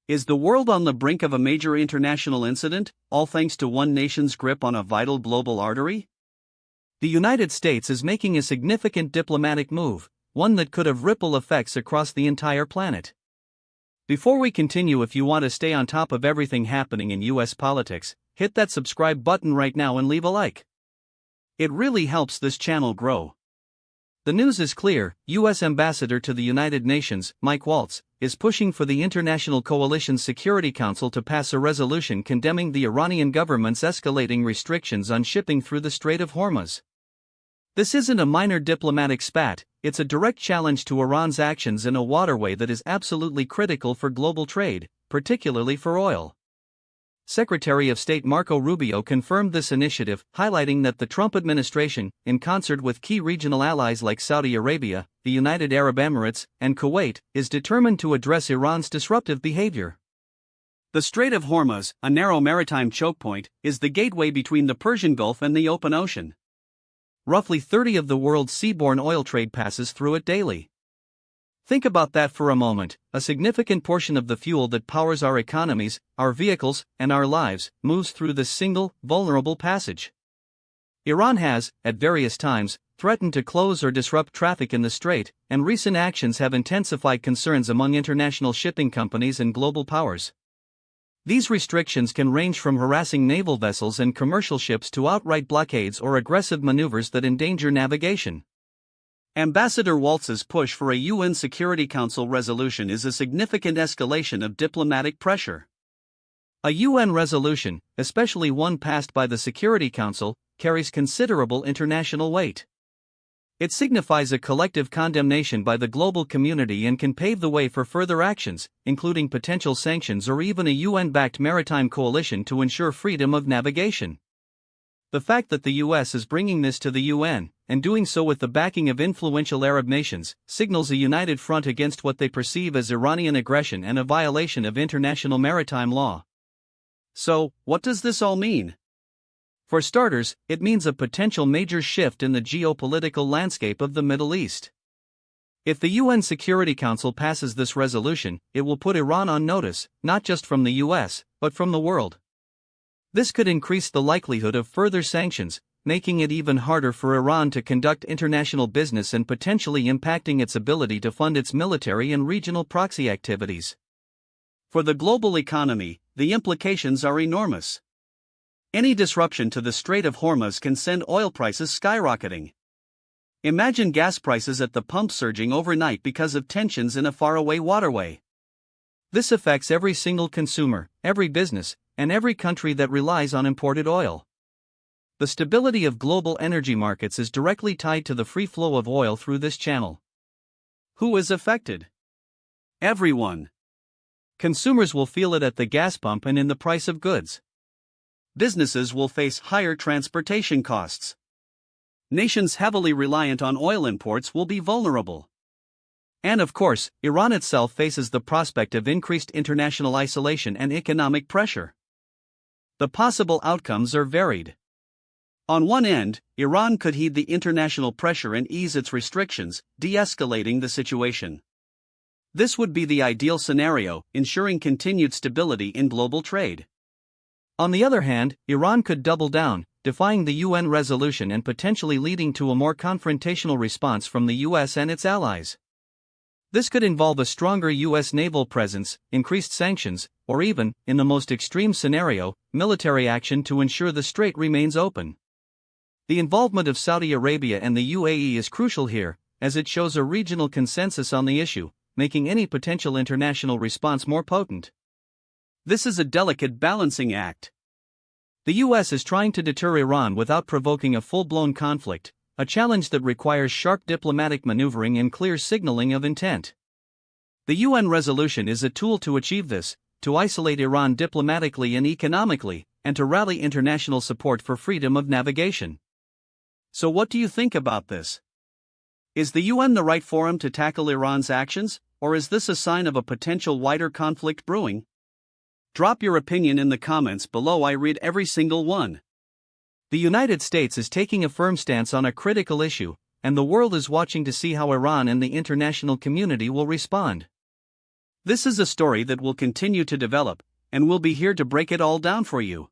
Is the world on the brink of a major international incident, all thanks to one nation's grip on a vital global artery? The United States is making a significant diplomatic move, one that could have ripple effects across the entire planet. Before we continue, if you want to stay on top of everything happening in US politics, hit that subscribe button right now and leave a like. It really helps this channel grow. The news is clear. U.S. Ambassador to the United Nations, Mike Waltz, is pushing for the International Coalition Security Council to pass a resolution condemning the Iranian government's escalating restrictions on shipping through the Strait of Hormuz. This isn't a minor diplomatic spat, it's a direct challenge to Iran's actions in a waterway that is absolutely critical for global trade, particularly for oil. Secretary of State Marco Rubio confirmed this initiative, highlighting that the Trump administration, in concert with key regional allies like Saudi Arabia, the United Arab Emirates, and Kuwait, is determined to address Iran's disruptive behavior. The Strait of Hormuz, a narrow maritime choke point, is the gateway between the Persian Gulf and the open ocean. Roughly 30 of the world's seaborne oil trade passes through it daily. Think about that for a moment. A significant portion of the fuel that powers our economies, our vehicles, and our lives moves through this single, vulnerable passage. Iran has, at various times, threatened to close or disrupt traffic in the strait, and recent actions have intensified concerns among international shipping companies and global powers. These restrictions can range from harassing naval vessels and commercial ships to outright blockades or aggressive maneuvers that endanger navigation. Ambassador Waltz's push for a UN Security Council resolution is a significant escalation of diplomatic pressure. A UN resolution, especially one passed by the Security Council, carries considerable international weight. It signifies a collective condemnation by the global community and can pave the way for further actions, including potential sanctions or even a UN-backed maritime coalition to ensure freedom of navigation. The fact that the US is bringing this to the UN, and doing so with the backing of influential Arab nations, signals a united front against what they perceive as Iranian aggression and a violation of international maritime law. So, what does this all mean? For starters, it means a potential major shift in the geopolitical landscape of the Middle East. If the UN Security Council passes this resolution, it will put Iran on notice, not just from the US, but from the world. This could increase the likelihood of further sanctions, making it even harder for Iran to conduct international business and potentially impacting its ability to fund its military and regional proxy activities. For the global economy, the implications are enormous. Any disruption to the Strait of Hormuz can send oil prices skyrocketing. Imagine gas prices at the pump surging overnight because of tensions in a faraway waterway. This affects every single consumer, every business, and every country that relies on imported oil. The stability of global energy markets is directly tied to the free flow of oil through this channel. Who is affected? Everyone. Consumers will feel it at the gas pump and in the price of goods. Businesses will face higher transportation costs. Nations heavily reliant on oil imports will be vulnerable. And of course, Iran itself faces the prospect of increased international isolation and economic pressure. The possible outcomes are varied. On one end, Iran could heed the international pressure and ease its restrictions, de-escalating the situation. This would be the ideal scenario, ensuring continued stability in global trade. On the other hand, Iran could double down, defying the UN resolution and potentially leading to a more confrontational response from the US and its allies. This could involve a stronger US naval presence, increased sanctions, or even, in the most extreme scenario, military action to ensure the strait remains open. The involvement of Saudi Arabia and the UAE is crucial here, as it shows a regional consensus on the issue, making any potential international response more potent. This is a delicate balancing act. The US is trying to deter Iran without provoking a full-blown conflict, a challenge that requires sharp diplomatic maneuvering and clear signaling of intent. The UN resolution is a tool to achieve this, to isolate Iran diplomatically and economically, and to rally international support for freedom of navigation. So what do you think about this? Is the UN the right forum to tackle Iran's actions, or is this a sign of a potential wider conflict brewing? Drop your opinion in the comments below. I read every single one. The United States is taking a firm stance on a critical issue, and the world is watching to see how Iran and the international community will respond. This is a story that will continue to develop, and we'll be here to break it all down for you.